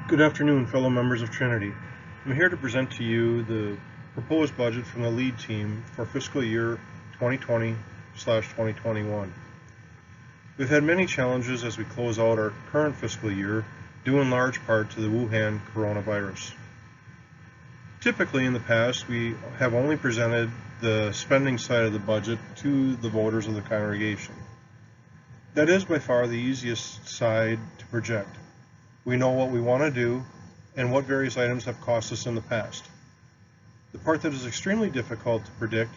Good afternoon, fellow members of Trinity. I'm here to present to you the proposed budget from the lead team for fiscal year 2020/2021. We've had many challenges as we close out our current fiscal year, due in large part to the Wuhan coronavirus. Typically in the past, we have only presented the spending side of the budget to the voters of the congregation. That is by far the easiest side to project. We know what we want to do and what various items have cost us in the past. The part that is extremely difficult to predict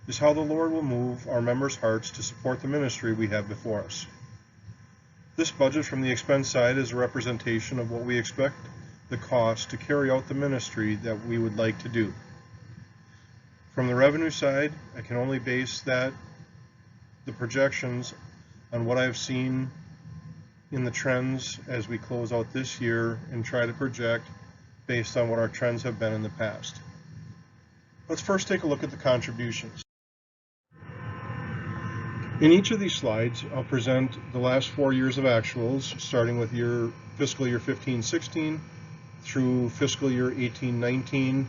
is how the Lord will move our members' hearts to support the ministry we have before us. This budget from the expense side is a representation of what we expect the cost to carry out the ministry that we would like to do. From the revenue side, I can only base the projections on what I've seen in the trends as we close out this year and try to project based on what our trends have been in the past. Let's first take a look at the contributions. In each of these slides, I'll present the last 4 years of actuals, starting with fiscal year 15-16 through fiscal year 18-19.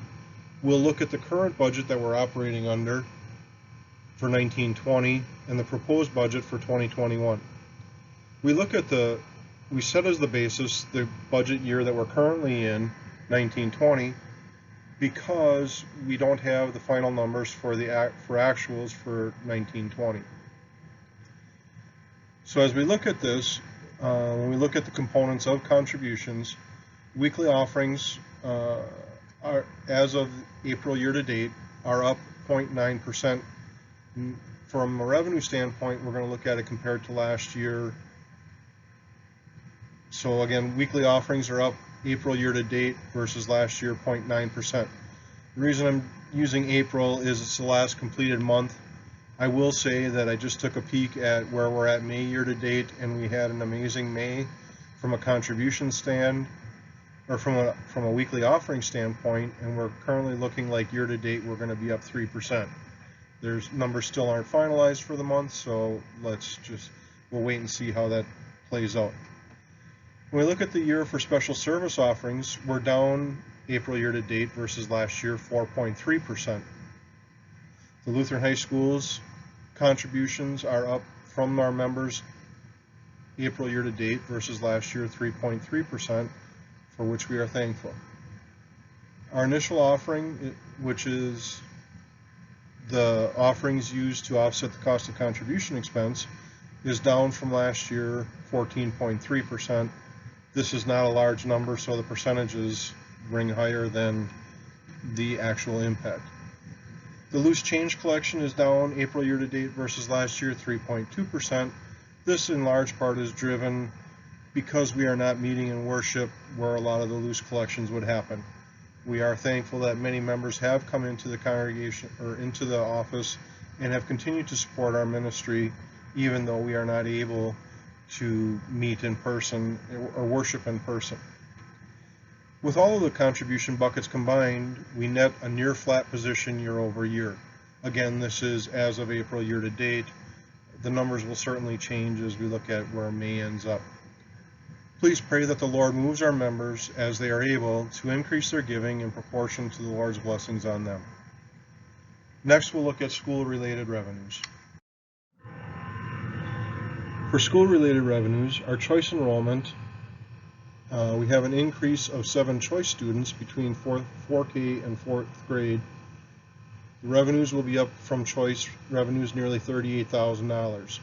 We'll look at the current budget that we're operating under for 19-20 and the proposed budget for 2021. We set as the basis the budget year that we're currently in, 19-20, because we don't have the final numbers for actuals for 19-20. So as we look at this, when we look at the components of contributions, weekly offerings are, as of April year to date, are up 0.9%. From a revenue standpoint, we're going to look at it compared to last year. So again, weekly offerings are up April year to date versus last year 0.9%. The reason I'm using April is it's the last completed month. I will say that I just took a peek at where we're at May year to date, and we had an amazing May from a contribution stand, or from a weekly offering standpoint, and we're currently looking like year to date we're going to be up 3%. There's numbers still aren't finalized for the month, so we'll wait and see how that plays out. When we look at the year for special service offerings, we're down April year to date versus last year 4.3%. The Lutheran High School's contributions are up from our members April year to date versus last year 3.3%, for which we are thankful. Our initial offering, which is the offerings used to offset the cost of contribution expense, is down from last year 14.3%. This is not a large number, so the percentages ring higher than the actual impact. The loose change collection is down April year to date versus last year 3.2%. This in large part is driven because we are not meeting in worship where a lot of the loose collections would happen. We are thankful that many members have come into the congregation or into the office and have continued to support our ministry even though we are not able to meet in person or worship in person. With all of the contribution buckets combined, we net a near flat position year over year. Again, this is as of April year to date. The numbers will certainly change as we look at where May ends up. Please pray that the Lord moves our members as they are able to increase their giving in proportion to the Lord's blessings on them. Next, we'll look at school-related revenues. For school-related revenues, our choice enrollment, we have an increase of 7 choice students between 4K and 4th grade. The revenues will be up from choice revenues nearly $38,000.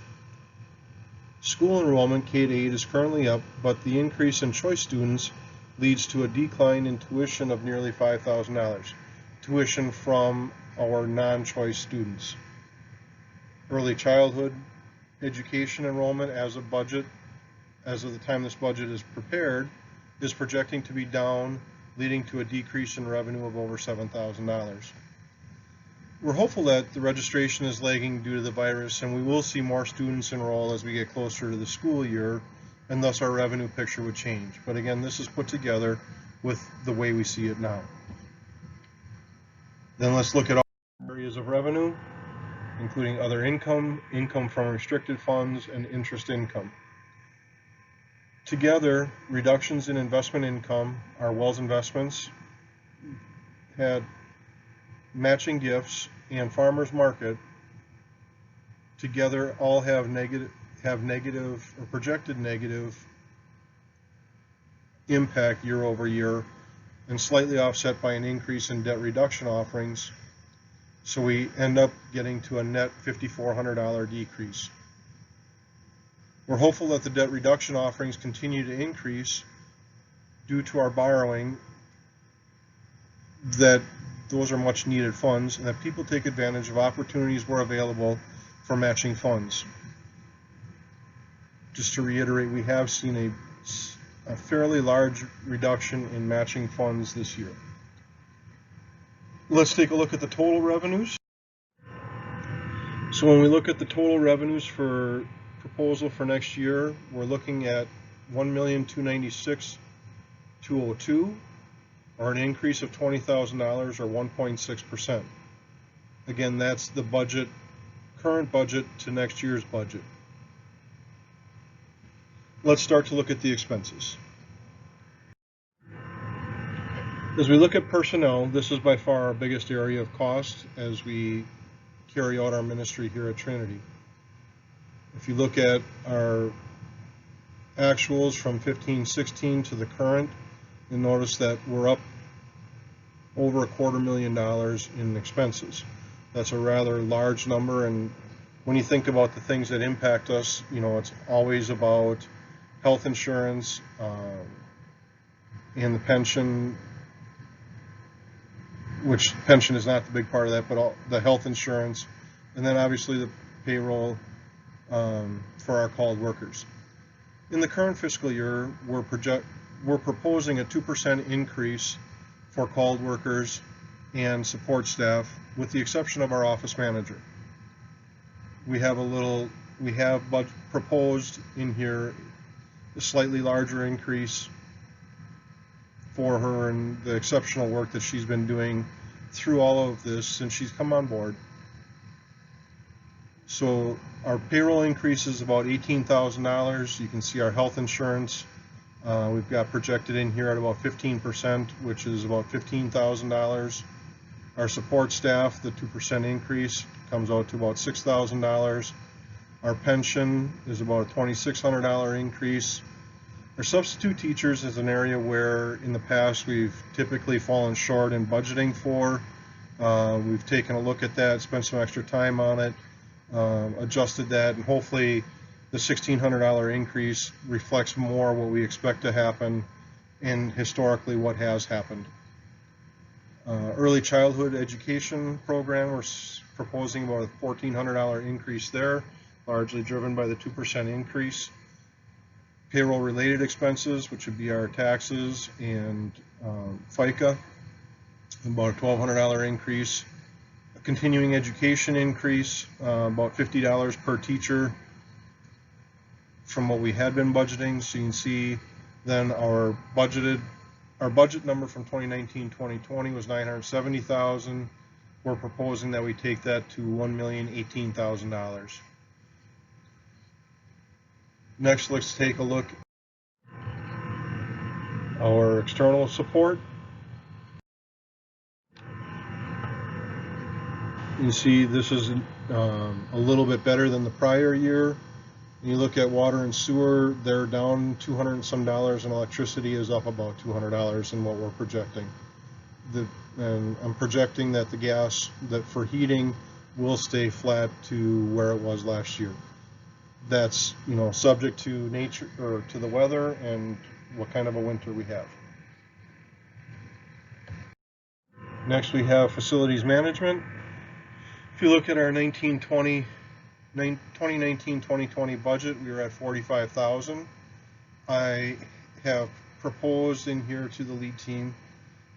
School enrollment K-8 is currently up, but the increase in choice students leads to a decline in tuition of nearly $5,000, tuition from our non-choice students. Early childhood education enrollment as of the time this budget is prepared, is projecting to be down, leading to a decrease in revenue of over $7,000. We're hopeful that the registration is lagging due to the virus, and we will see more students enroll as we get closer to the school year, and thus our revenue picture would change. But again, this is put together with the way we see it now. Then let's look at all areas of revenue, including other income, income from restricted funds, and interest income. Together, reductions in investment income, our Wells investments, had matching gifts, and farmers market together all have negative or projected negative impact year over year, and slightly offset by an increase in debt reduction offerings. So we end up getting to a net $5,400 decrease. We're hopeful that the debt reduction offerings continue to increase due to our borrowing, that those are much needed funds, and that people take advantage of opportunities where available for matching funds. Just to reiterate, we have seen a fairly large reduction in matching funds this year. Let's take a look at the total revenues. So when we look at the total revenues for proposal for next year, we're looking at $1,296,202, or an increase of $20,000 or 1.6%. Again, that's the budget, current budget to next year's budget. Let's start to look at the expenses. As we look at personnel, this is by far our biggest area of cost as we carry out our ministry here at Trinity. If you look at our actuals from 15-16 to the current, you'll notice that we're up over $250,000 in expenses. That's a rather large number, and when you think about the things that impact us, it's always about health insurance and the pension, which pension is not the big part of that, but the health insurance, and then obviously the payroll for our called workers. In the current fiscal year, we're proposing a 2% increase for called workers and support staff, with the exception of our office manager. We have proposed in here a slightly larger increase for her and the exceptional work that she's been doing through all of this since she's come on board. So our payroll increase is about $18,000. You can see our health insurance, we've got projected in here at about 15%, which is about $15,000. Our support staff, the 2% increase, comes out to about $6,000. Our pension is about a $2,600 increase. Our substitute teachers is an area where in the past we've typically fallen short in budgeting for. We've taken a look at that, spent some extra time on it, adjusted that, and hopefully the $1,600 increase reflects more what we expect to happen and historically what has happened. Early childhood education program, we're proposing about a $1,400 increase there, largely driven by the 2% increase. Payroll related expenses, which would be our taxes and FICA, about a $1,200 increase. A continuing education increase, about $50 per teacher from what we had been budgeting. So you can see then our budget number from 2019-2020 was $970,000. We're proposing that we take that to $1,018,000. Next, let's take a look at our external support. You see this is a little bit better than the prior year. You look at water and sewer, they're down $200 and some, and electricity is up about $200 in what we're projecting. And I'm projecting that the gas that for heating will stay flat to where it was last year. That's subject to nature or to the weather and what kind of a winter we have. Next we have facilities management. If you look at our 2019-2020 budget, we were at $45,000. I have proposed in here to the lead team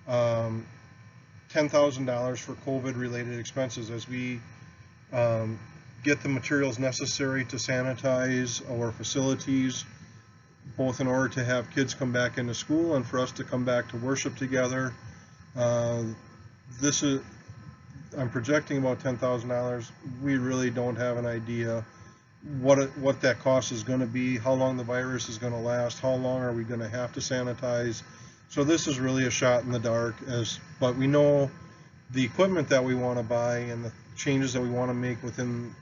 $10,000 for COVID related expenses as we get the materials necessary to sanitize our facilities, both in order to have kids come back into school and for us to come back to worship together. I'm projecting about $10,000. We really don't have an idea what that cost is going to be, how long the virus is going to last, how long are we going to have to sanitize. So this is really a shot in the dark, but we know the equipment that we want to buy and the changes that we want to make within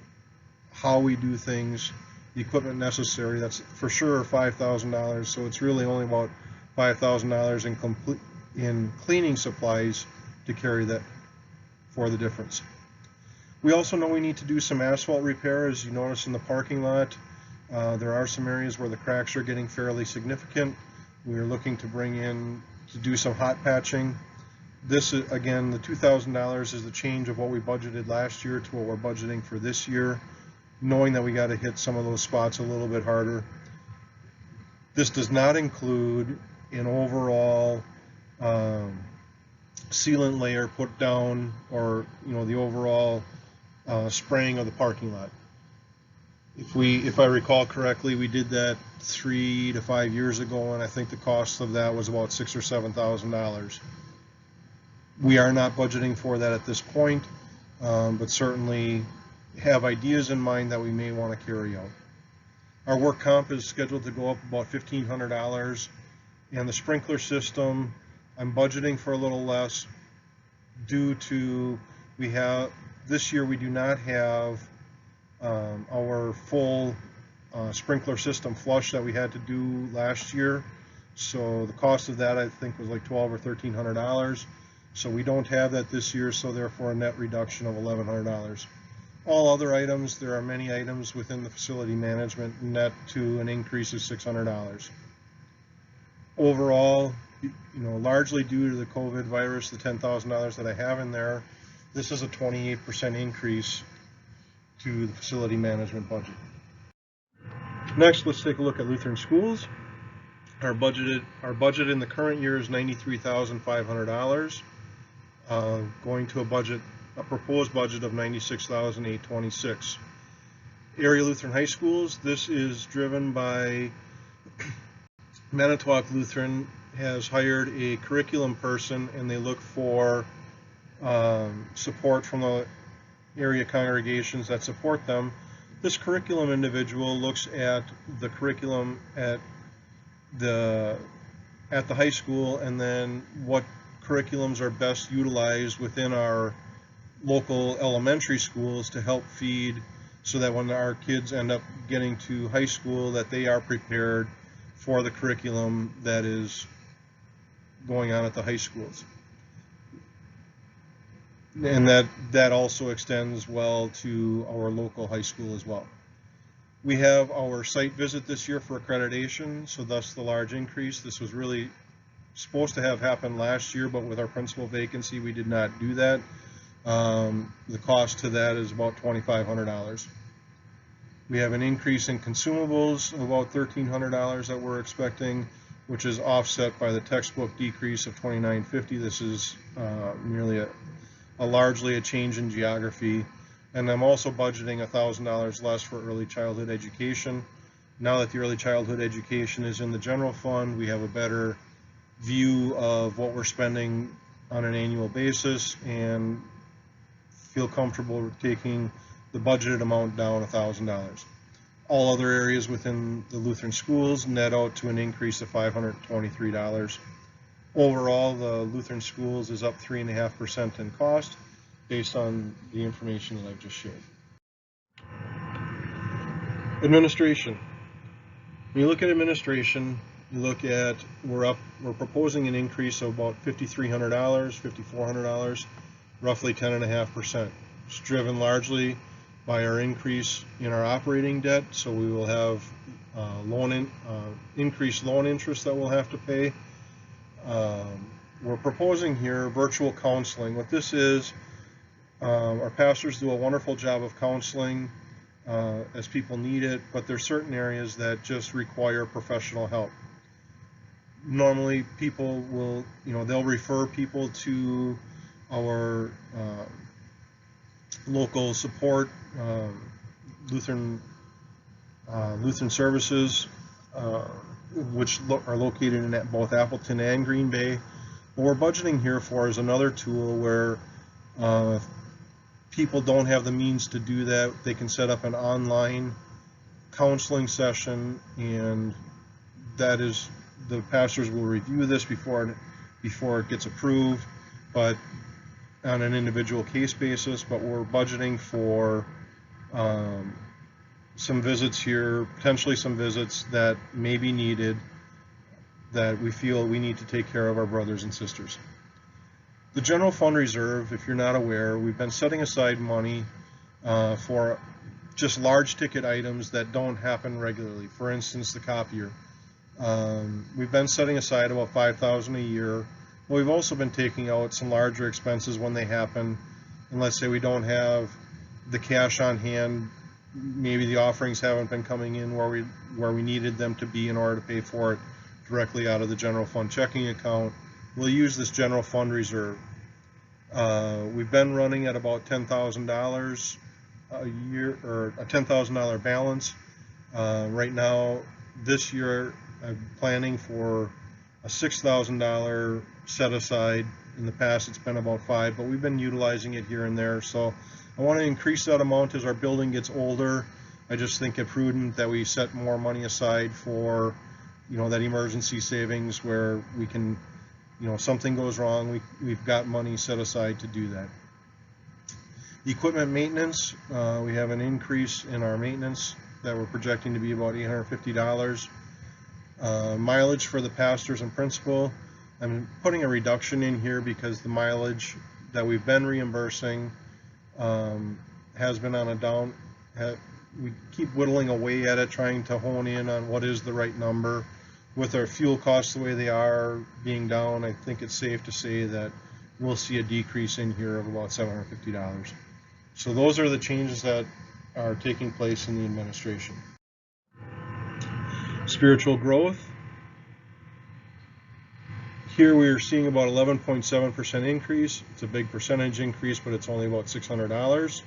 how we do things, the equipment necessary, that's for sure $5,000. So it's really only about $5,000 in cleaning supplies to carry that for the difference. We also know we need to do some asphalt repair. As you notice in the parking lot, there are some areas where the cracks are getting fairly significant. We are looking to do some hot patching. This, again, the $2,000 is the change of what we budgeted last year to what we're budgeting for this year, knowing that we got to hit some of those spots a little bit harder. This does not include an overall sealant layer put down, or the overall spraying of the parking lot. If I recall correctly, we did that 3 to 5 years ago, and I think the cost of that was about $6,000 or $7,000. We are not budgeting for that at this point, but certainly have ideas in mind that we may want to carry out. Our work comp is scheduled to go up about $1,500, and the sprinkler system, I'm budgeting for a little less due to this year we do not have our full sprinkler system flush that we had to do last year. So the cost of that, I think, was like $1,200 or $1,300. So we don't have that this year, so therefore a net reduction of $1,100. All other items, there are many items within the facility management, net to an increase of $600. Overall, largely due to the COVID virus, the $10,000 that I have in there, this is a 28% increase to the facility management budget. Next, let's take a look at Lutheran Schools. Our budget in the current year is $93,500, going to a proposed budget of $96,826. Area Lutheran High Schools, this is driven by Manitowoc Lutheran has hired a curriculum person, and they look for support from the area congregations that support them. This curriculum individual looks at the curriculum at the high school, and then what curriculums are best utilized within our local elementary schools to help feed, so that when our kids end up getting to high school, that they are prepared for the curriculum that is going on at the high schools. And that also extends well to our local high school as well. We have our site visit this year for accreditation, so thus the large increase. This was really supposed to have happened last year, but with our principal vacancy, we did not do that. The cost to that is about $2,500. We have an increase in consumables of about $1,300 that we're expecting, which is offset by the textbook decrease of $2,950. This is merely largely a change in geography. And I'm also budgeting $1,000 less for early childhood education. Now that the early childhood education is in the general fund, we have a better view of what we're spending on an annual basis and feel comfortable taking the budgeted amount down $1,000. All other areas within the Lutheran schools net out to an increase of $523. Overall, the Lutheran schools is up 3.5% in cost based on the information that I've just shared. Administration. When you look at administration, you look at we're proposing an increase of about $5,300, $5,400, roughly 10.5%. It's driven largely by our increase in our operating debt, so we will have increased loan interest that we'll have to pay. We're proposing here virtual counseling. What this is, our pastors do a wonderful job of counseling as people need it, but there's certain areas that just require professional help. Normally people will, they'll refer people to our local support, Lutheran services, which are located in both Appleton and Green Bay. What we're budgeting here for is another tool where people don't have the means to do that. They can set up an online counseling session, and that is, the pastors will review this before it gets approved, but on an individual case basis. But we're budgeting for some visits here, potentially some visits that may be needed, that we feel we need to take care of our brothers and sisters. The general fund reserve, if you're not aware, we've been setting aside money for just large ticket items that don't happen regularly. For instance, the copier. We've been setting aside about $5,000 a year. We've also been taking out some larger expenses when they happen, and let's say we don't have the cash on hand, maybe the offerings haven't been coming in where we needed them to be in order to pay for it directly out of the general fund checking account. We'll use this general fund reserve. We've been running at about $10,000 a year, or a $10,000 balance. Right now, this year, I'm planning for a $6,000 set aside. In the past, it's been about $5,000, but we've been utilizing it here and there. So I want to increase that amount as our building gets older. I just think it prudent that we set more money aside for, that emergency savings where we can, if something goes wrong, we've got money set aside to do that. Equipment maintenance, we have an increase in our maintenance that we're projecting to be about $850. Mileage for the pastors and principal, I'm putting a reduction in here because the mileage that we've been reimbursing has been on a down. We keep whittling away at it, trying to hone in on what is the right number. With our fuel costs the way they are being down, I think it's safe to say that we'll see a decrease in here of about $750. So those are the changes that are taking place in the administration. Spiritual growth. Here we are seeing about 11.7% increase. It's a big percentage increase, but it's only about $600.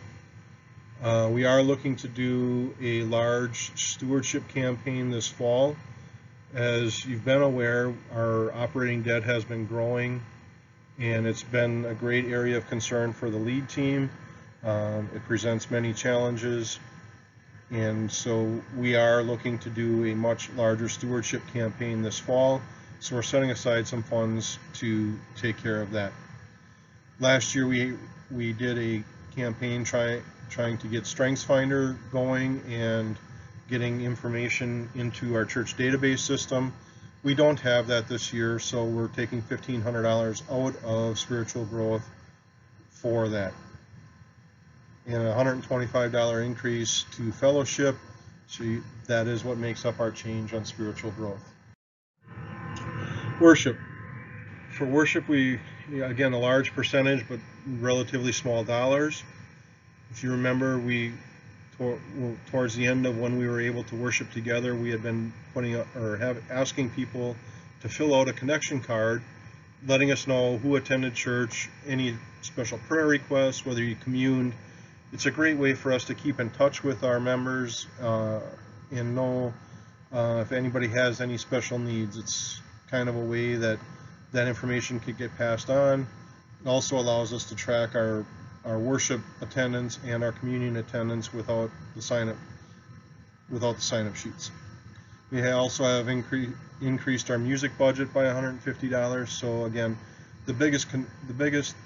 We are looking to do a large stewardship campaign this fall. As you've been aware, our operating debt has been growing, and it's been a great area of concern for the lead team. It presents many challenges, and so we are looking to do a much larger stewardship campaign this fall. So we're setting aside some funds to take care of that. Last year we did a campaign trying to get StrengthsFinder going and getting information into our church database system. We don't have that this year, so we're taking $1,500 out of spiritual growth for that. And a $125 increase to fellowship, so that is what makes up our change on spiritual growth. Worship. For worship, again, a large percentage, but relatively small dollars. If you remember, towards the end of when we were able to worship together, we had been asking people to fill out a connection card, letting us know who attended church, any special prayer requests, whether you communed. It's a great way for us to keep in touch with our members and know if anybody has any special needs. It's kind of a way that information could get passed on. It also allows us to track our worship attendance and our communion attendance without the sign-up sheets. We also have increased our music budget by $150. So again, the biggest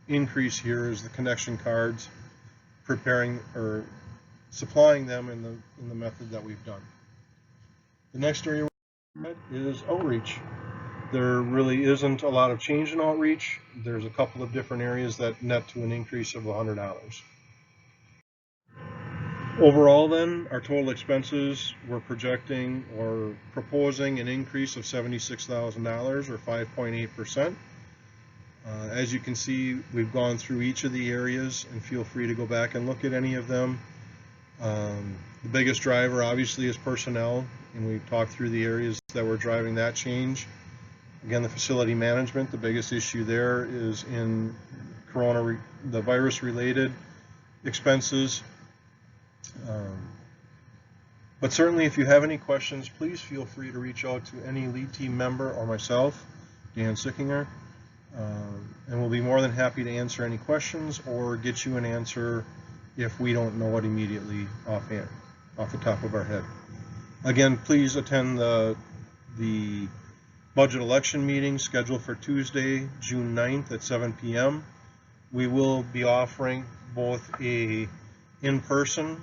increase here is the connection cards, preparing or supplying them in the method that we've done. The next area is outreach. There really isn't a lot of change in outreach. There's a couple of different areas that net to an increase of $100. Overall then, our total expenses, we're projecting or proposing an increase of $76,000 or 5.8%. As you can see, we've gone through each of the areas, and feel free to go back and look at any of them. The biggest driver obviously is personnel, and we've talked through the areas that were driving that change. Again, the facility management, the biggest issue there is in the virus-related expenses. But certainly if you have any questions, please feel free to reach out to any lead team member or myself, Dan Sickinger, and we'll be more than happy to answer any questions or get you an answer if we don't know it immediately offhand. off the top of our head. Again, please attend the budget election meeting scheduled for Tuesday, June 9th at 7 p.m. We will be offering both a in-person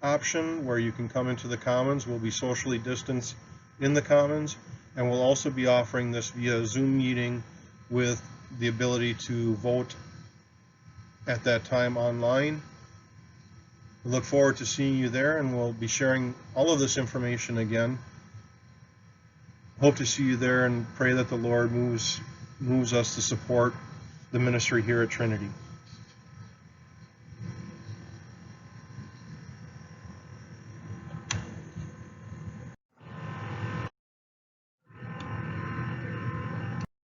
option where you can come into the Commons. We'll be socially distanced in the Commons, and we'll also be offering this via Zoom meeting with the ability to vote at that time online. We look forward to seeing you there, and we'll be sharing all of this information again. Hope to see you there, and pray that the Lord moves us to support the ministry here at Trinity.